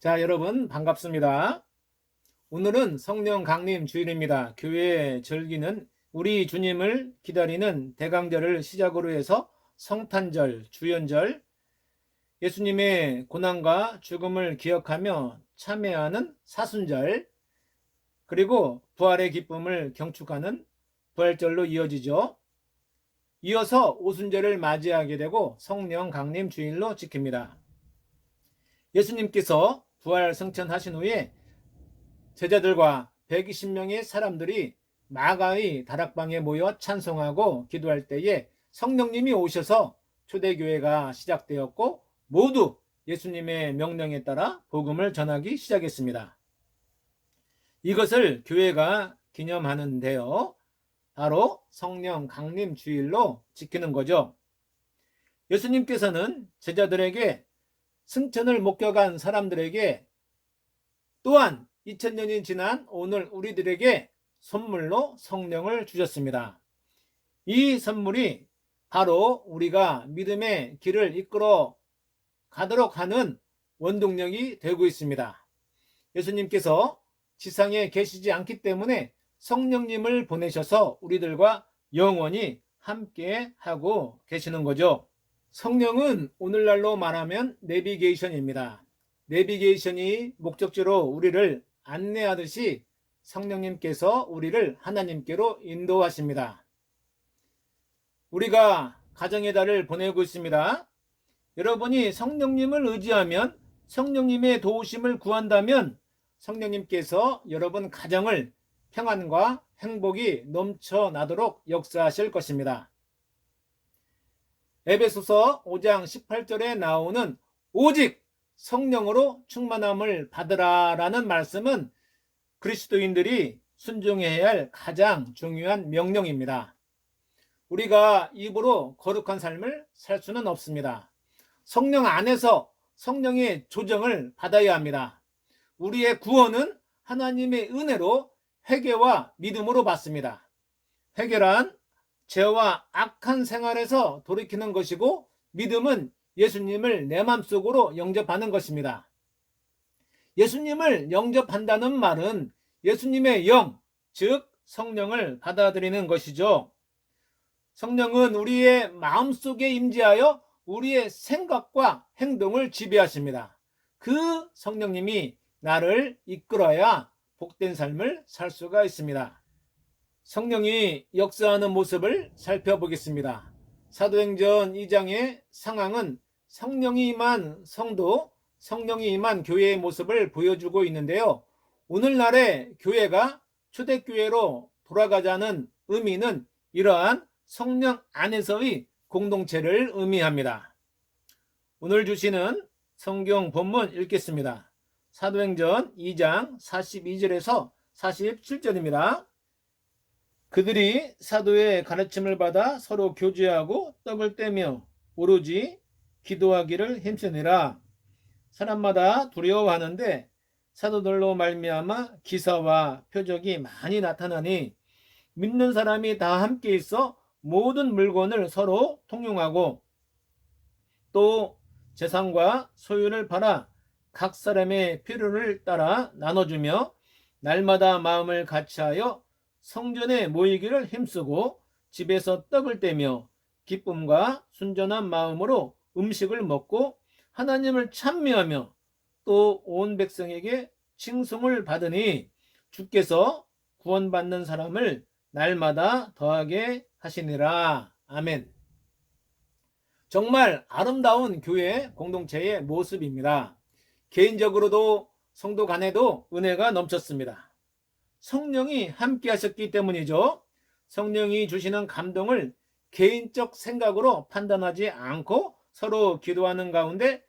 자, 여러분 반갑습니다. 오늘은 성령 강림 주일입니다. 교회 절기는 우리 주님을 기다리는 대강절을 시작으로 해서 성탄절, 주연절, 예수님의 고난과 죽음을 기억하며 참회하는 사순절, 그리고 부활의 기쁨을 경축하는 부활절로 이어지죠. 이어서 오순절을 맞이하게 되고 성령 강림 주일로 지킵니다. 예수님께서 부활 승천하신 후에 제자들과 120명의 사람들이 마가의 다락방에 모여 찬송하고 기도할 때에 성령님이 오셔서 초대교회가 시작되었고 모두 예수님의 명령에 따라 복음을 전하기 시작했습니다. 이것을 교회가 기념하는데요. 바로 성령 강림 주일로 지키는 거죠. 예수님께서는 제자들에게 승천을 목격한 사람들에게 또한 2000년이 지난 오늘 우리들에게 선물로 성령을 주셨습니다. 이 선물이 바로 우리가 믿음의 길을 이끌어 가도록 하는 원동력이 되고 있습니다. 예수님께서 지상에 계시지 않기 때문에 성령님을 보내셔서 우리들과 영원히 함께 하고 계시는 거죠. 성령은 오늘날로 말하면 내비게이션입니다. 내비게이션이 목적지로 우리를 안내하듯이 성령님께서 우리를 하나님께로 인도하십니다. 우리가 가정의 달을 보내고 있습니다. 여러분이 성령님을 의지하면, 성령님의 도우심을 구한다면 성령님께서 여러분 가정을 평안과 행복이 넘쳐나도록 역사하실 것입니다. 에베소서 5장 18절에 나오는 오직 성령으로 충만함을 받으라 라는 말씀은 그리스도인들이 순종해야 할 가장 중요한 명령입니다. 우리가 입으로 거룩한 삶을 살 수는 없습니다. 성령 안에서 성령의 조정을 받아야 합니다. 우리의 구원은 하나님의 은혜로 회개와 믿음으로 받습니다. 회개란 죄와 악한 생활에서 돌이키는 것이고 믿음은 예수님을 내 마음속으로 영접하는 것입니다. 예수님을 영접한다는 말은 예수님의 영, 즉 성령을 받아들이는 것이죠. 성령은 우리의 마음속에 임재하여 우리의 생각과 행동을 지배하십니다. 그 성령님이 나를 이끌어야 복된 삶을 살 수가 있습니다. 성령이 역사하는 모습을 살펴보겠습니다. 사도행전 2장의 상황은 성령이 임한 성도, 성령이 임한 교회의 모습을 보여주고 있는데요. 오늘날의 교회가 초대교회로 돌아가자는 의미는 이러한 성령 안에서의 공동체를 의미합니다. 오늘 주시는 성경 본문 읽겠습니다. 사도행전 2장 42절에서 47절입니다. 그들이 사도의 가르침을 받아 서로 교제하고 떡을 떼며 오로지 기도하기를 힘쓰니라. 사람마다 두려워하는데 사도들로 말미암아 기사와 표적이 많이 나타나니 믿는 사람이 다 함께 있어 모든 물건을 서로 통용하고 또 재산과 소유를 팔아 각 사람의 필요를 따라 나눠주며 날마다 마음을 같이하여 성전에 모이기를 힘쓰고 집에서 떡을 떼며 기쁨과 순전한 마음으로 음식을 먹고 하나님을 찬미하며 또 온 백성에게 칭송을 받으니 주께서 구원받는 사람을 날마다 더하게 하시니라. 아멘. 정말 아름다운 교회 공동체의 모습입니다. 개인적으로도 성도 간에도 은혜가 넘쳤습니다. 성령이 함께 하셨기 때문이죠. 성령이 주시는 감동을 개인적 생각으로 판단하지 않고 서로 기도하는 가운데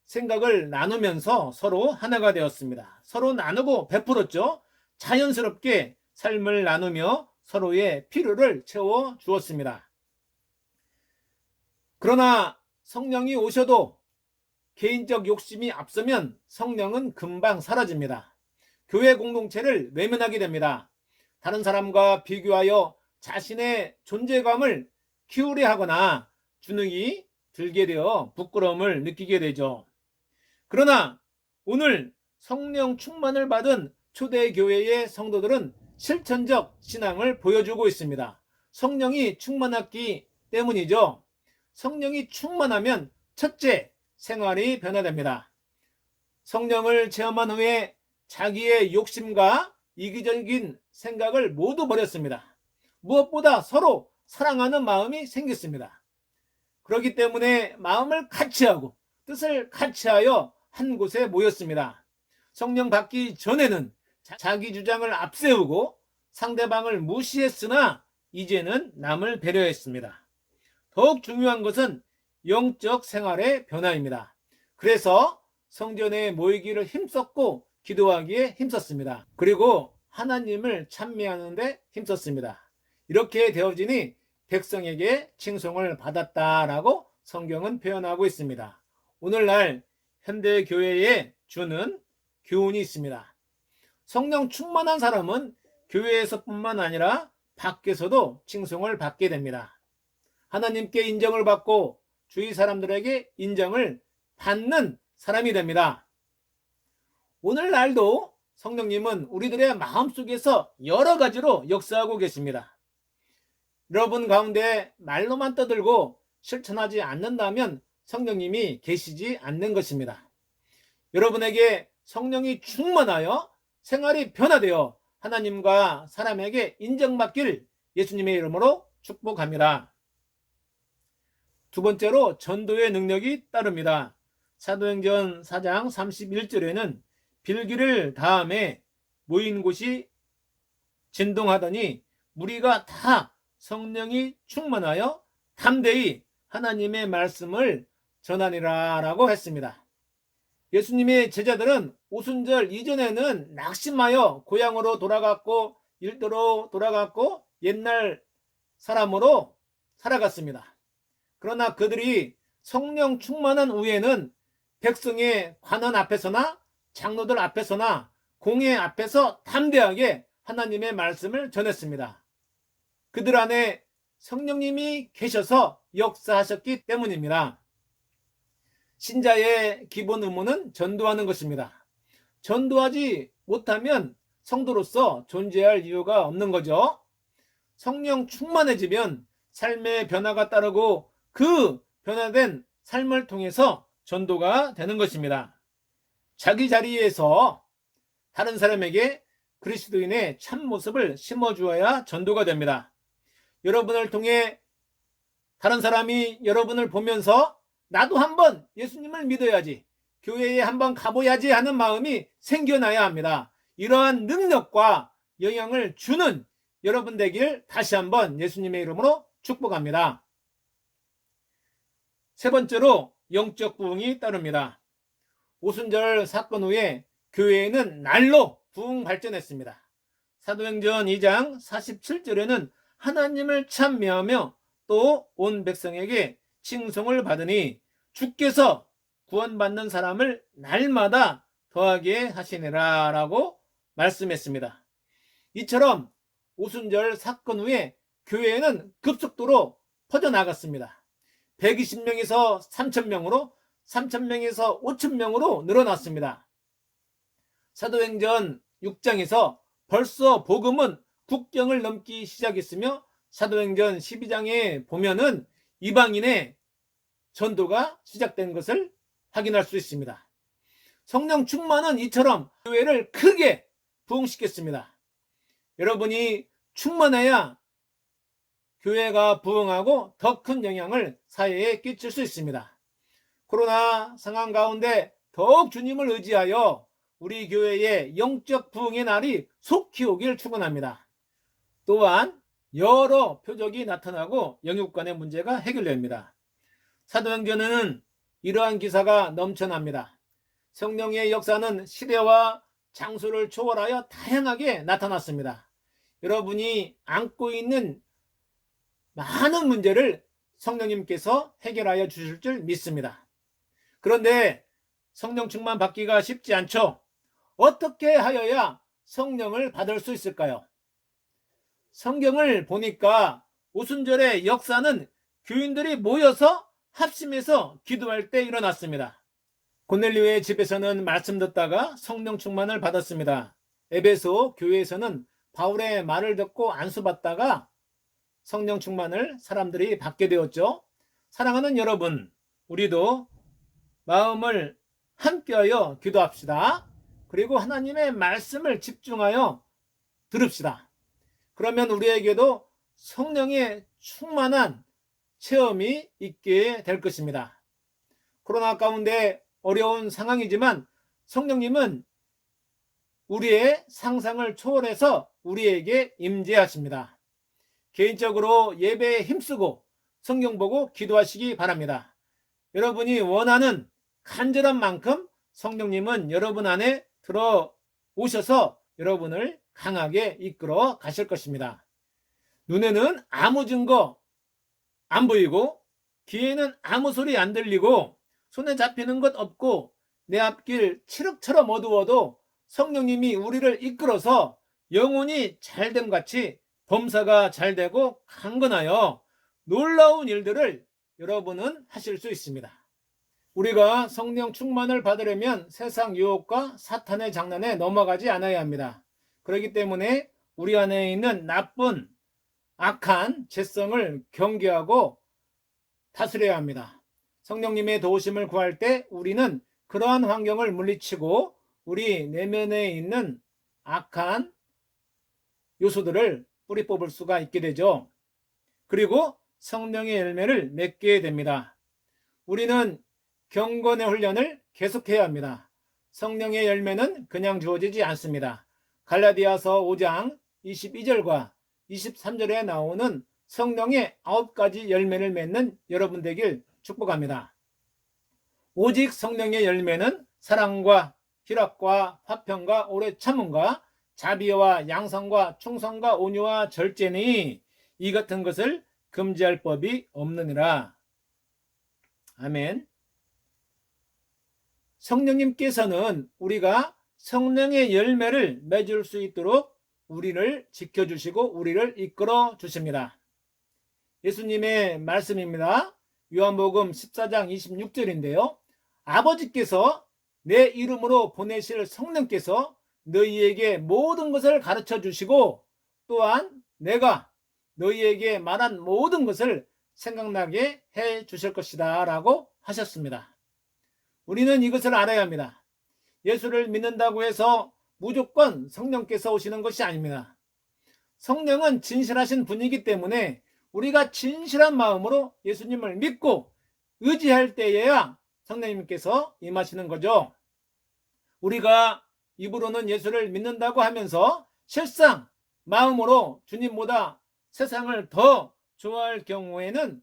생각을 나누면서 서로 하나가 되었습니다. 서로 나누고 베풀었죠. 자연스럽게 삶을 나누며 서로의 필요를 채워 주었습니다. 그러나 성령이 오셔도 개인적 욕심이 앞서면 성령은 금방 사라집니다. 교회 공동체를 외면하게 됩니다. 다른 사람과 비교하여 자신의 존재감을 키우려 하거나 주눅이 들게 되어 부끄러움을 느끼게 되죠. 그러나 오늘 성령 충만을 받은 초대교회의 성도들은 실천적 신앙을 보여주고 있습니다. 성령이 충만했기 때문이죠. 성령이 충만하면 첫째, 생활이 변화됩니다. 성령을 체험한 후에 자기의 욕심과 이기적인 생각을 모두 버렸습니다. 무엇보다 서로 사랑하는 마음이 생겼습니다. 그렇기 때문에 마음을 같이하고 뜻을 같이하여 한 곳에 모였습니다. 성령 받기 전에는 자기 주장을 앞세우고 상대방을 무시했으나 이제는 남을 배려했습니다. 더욱 중요한 것은 영적 생활의 변화입니다. 그래서 성전에 모이기를 힘썼고 기도하기에 힘썼습니다. 그리고 하나님을 찬미하는 데 힘썼습니다. 이렇게 되어지니 백성에게 칭송을 받았다라고 성경은 표현하고 있습니다. 오늘날 현대교회에 주는 교훈이 있습니다. 성령 충만한 사람은 교회에서뿐만 아니라 밖에서도 칭송을 받게 됩니다. 하나님께 인정을 받고 주위 사람들에게 인정을 받는 사람이 됩니다. 오늘날도 성령님은 우리들의 마음속에서 여러 가지로 역사하고 계십니다. 여러분 가운데 말로만 떠들고 실천하지 않는다면 성령님이 계시지 않는 것입니다. 여러분에게 성령이 충만하여 생활이 변화되어 하나님과 사람에게 인정받길 예수님의 이름으로 축복합니다. 두 번째로 전도의 능력이 따릅니다. 사도행전 4장 31절에는 빌기를 다음에 모인 곳이 진동하더니 무리가 다 성령이 충만하여 담대히 하나님의 말씀을 전하니라 라고 했습니다. 예수님의 제자들은 오순절 이전에는 낙심하여 고향으로 돌아갔고 일터로 돌아갔고 옛날 사람으로 살아갔습니다. 그러나 그들이 성령 충만한 후에는 백성의 관원 앞에서나 장로들 앞에서나 공회 앞에서 담대하게 하나님의 말씀을 전했습니다. 그들 안에 성령님이 계셔서 역사하셨기 때문입니다. 신자의 기본 의무는 전도하는 것입니다. 전도하지 못하면 성도로서 존재할 이유가 없는 거죠. 성령 충만해지면 삶의 변화가 따르고 그 변화된 삶을 통해서 전도가 되는 것입니다. 자기 자리에서 다른 사람에게 그리스도인의 참모습을 심어주어야 전도가 됩니다. 여러분을 통해 다른 사람이 여러분을 보면서 나도 한번 예수님을 믿어야지, 교회에 한번 가봐야지 하는 마음이 생겨나야 합니다. 이러한 능력과 영향을 주는 여러분 되길 다시 한번 예수님의 이름으로 축복합니다. 세 번째로 영적 부흥이 따릅니다. 오순절 사건 후에 교회는 날로 부흥 발전했습니다. 사도행전 2장 47절에는 하나님을 찬미하며 또 온 백성에게 칭송을 받으니 주께서 구원받는 사람을 날마다 더하게 하시니라 라고 말씀했습니다. 이처럼 오순절 사건 후에 교회는 급속도로 퍼져나갔습니다. 120명에서 3,000명으로 3,000명에서 5,000명으로 늘어났습니다. 사도행전 6장에서 벌써 복음은 국경을 넘기 시작했으며 사도행전 12장에 보면은 이방인의 전도가 시작된 것을 확인할 수 있습니다. 성령 충만은 이처럼 교회를 크게 부흥시켰습니다. 여러분이 충만해야 교회가 부흥하고 더 큰 영향을 사회에 끼칠 수 있습니다. 코로나 상황 가운데 더욱 주님을 의지하여 우리 교회의 영적 부흥의 날이 속히 오길 축원합니다. 또한 여러 표적이 나타나고 영육 간의 문제가 해결됩니다. 사도행전에는 이러한 기사가 넘쳐납니다. 성령의 역사는 시대와 장소를 초월하여 다양하게 나타났습니다. 여러분이 안고 있는 많은 문제를 성령님께서 해결하여 주실 줄 믿습니다. 그런데 성령 충만 받기가 쉽지 않죠. 어떻게 하여야 성령을 받을 수 있을까요? 성경을 보니까 오순절의 역사는 교인들이 모여서 합심해서 기도할 때 일어났습니다. 고넬료의 집에서는 말씀 듣다가 성령 충만을 받았습니다. 에베소 교회에서는 바울의 말을 듣고 안수받다가 성령 충만을 사람들이 받게 되었죠. 사랑하는 여러분, 우리도 마음을 함께하여 기도합시다. 그리고 하나님의 말씀을 집중하여 들읍시다. 그러면 우리에게도 성령의 충만한 체험이 있게 될 것입니다. 코로나 가운데 어려운 상황이지만 성령님은 우리의 상상을 초월해서 우리에게 임재하십니다. 개인적으로 예배에 힘쓰고 성경 보고 기도하시기 바랍니다. 여러분이 원하는 간절한 만큼 성령님은 여러분 안에 들어오셔서 여러분을 강하게 이끌어 가실 것입니다. 눈에는 아무 증거 안 보이고 귀에는 아무 소리 안 들리고 손에 잡히는 것 없고 내 앞길 칠흑처럼 어두워도 성령님이 우리를 이끌어서 영혼이 잘됨 같이 범사가 잘되고 강건하여 놀라운 일들을 여러분은 하실 수 있습니다. 우리가 성령 충만을 받으려면 세상 유혹과 사탄의 장난에 넘어가지 않아야 합니다. 그렇기 때문에 우리 안에 있는 나쁜 악한 죄성을 경계하고 다스려야 합니다. 성령님의 도우심을 구할 때 우리는 그러한 환경을 물리치고 우리 내면에 있는 악한 요소들을 뿌리 뽑을 수가 있게 되죠. 그리고 성령의 열매를 맺게 됩니다. 우리는 경건의 훈련을 계속해야 합니다. 성령의 열매는 그냥 주어지지 않습니다. 갈라디아서 5장 22절과 23절에 나오는 성령의 9가지 열매를 맺는 여러분 되길 축복합니다. 오직 성령의 열매는 사랑과 희락과 화평과 오래 참음과 자비와 양성과 충성과 온유와 절제니 이 같은 것을 금지할 법이 없느니라. 아멘. 성령님께서는 우리가 성령의 열매를 맺을 수 있도록 우리를 지켜주시고 우리를 이끌어 주십니다. 예수님의 말씀입니다. 요한복음 14장 26절인데요. 아버지께서 내 이름으로 보내실 성령께서 너희에게 모든 것을 가르쳐 주시고 또한 내가 너희에게 말한 모든 것을 생각나게 해 주실 것이다 라고 하셨습니다. 우리는 이것을 알아야 합니다. 예수를 믿는다고 해서 무조건 성령께서 오시는 것이 아닙니다. 성령은 진실하신 분이기 때문에 우리가 진실한 마음으로 예수님을 믿고 의지할 때에야 성령님께서 임하시는 거죠. 우리가 입으로는 예수를 믿는다고 하면서 실상 마음으로 주님보다 세상을 더 좋아할 경우에는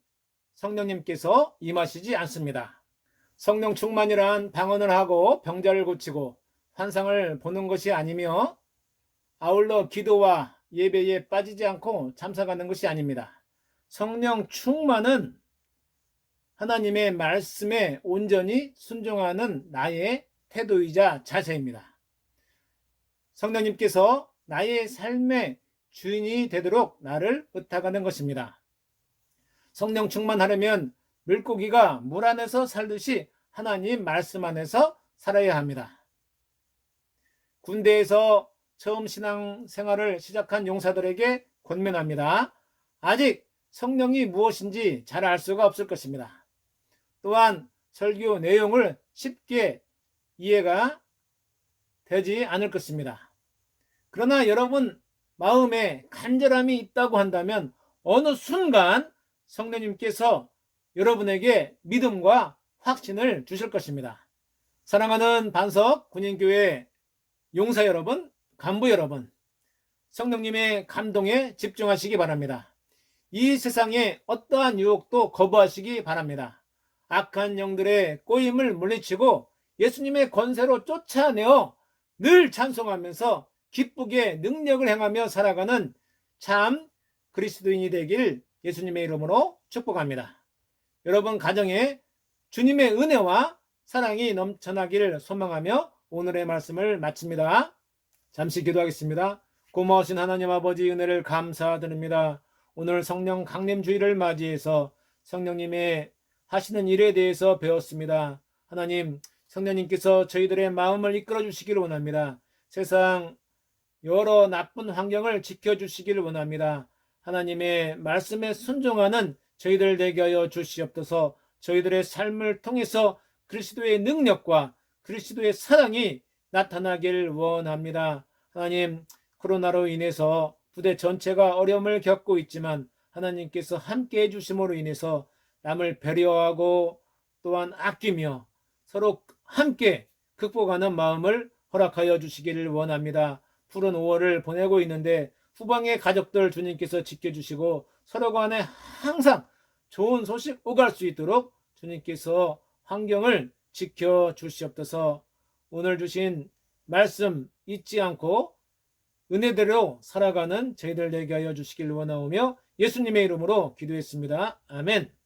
성령님께서 임하시지 않습니다. 성령 충만이란 방언을 하고 병자를 고치고 환상을 보는 것이 아니며 아울러 기도와 예배에 빠지지 않고 참석하는 것이 아닙니다. 성령 충만은 하나님의 말씀에 온전히 순종하는 나의 태도이자 자세입니다. 성령님께서 나의 삶의 주인이 되도록 나를 의탁하는 것입니다. 성령 충만하려면 물고기가 물 안에서 살듯이 하나님 말씀 안에서 살아야 합니다. 군대에서 처음 신앙생활을 시작한 용사들에게 권면합니다. 아직 성령이 무엇인지 잘 알 수가 없을 것입니다. 또한 설교 내용을 쉽게 이해가 되지 않을 것입니다. 그러나 여러분 마음에 간절함이 있다고 한다면 어느 순간 성령님께서 여러분에게 믿음과 확신을 주실 것입니다. 사랑하는 반석 군인교회 용사 여러분, 간부 여러분, 성령님의 감동에 집중하시기 바랍니다. 이 세상에 어떠한 유혹도 거부하시기 바랍니다. 악한 영들의 꼬임을 물리치고 예수님의 권세로 쫓아내어 늘 찬송하면서 기쁘게 능력을 행하며 살아가는 참 그리스도인이 되길 예수님의 이름으로 축복합니다. 여러분 가정에 주님의 은혜와 사랑이 넘쳐나기를 소망하며 오늘의 말씀을 마칩니다. 잠시 기도하겠습니다. 고마우신 하나님 아버지 은혜를 감사드립니다. 오늘 성령 강림주일을 맞이해서 성령님의 하시는 일에 대해서 배웠습니다. 하나님, 성령님께서 저희들의 마음을 이끌어 주시기를 원합니다. 세상 여러 나쁜 환경을 지켜주시기를 원합니다. 하나님의 말씀에 순종하는 저희들 되게 하여 주시옵소서. 저희들의 삶을 통해서 그리스도의 능력과 그리스도의 사랑이 나타나길 원합니다. 하나님, 코로나로 인해서 부대 전체가 어려움을 겪고 있지만 하나님께서 함께 해주심으로 인해서 남을 배려하고 또한 아끼며 서로 함께 극복하는 마음을 허락하여 주시기를 원합니다. 푸른 5월을 보내고 있는데 후방의 가족들 주님께서 지켜주시고 서로 간에 항상 좋은 소식 오갈 수 있도록 주님께서 환경을 지켜주시옵소서. 오늘 주신 말씀 잊지 않고 은혜대로 살아가는 저희들 되게 하여 주시길 원하오며 예수님의 이름으로 기도했습니다. 아멘.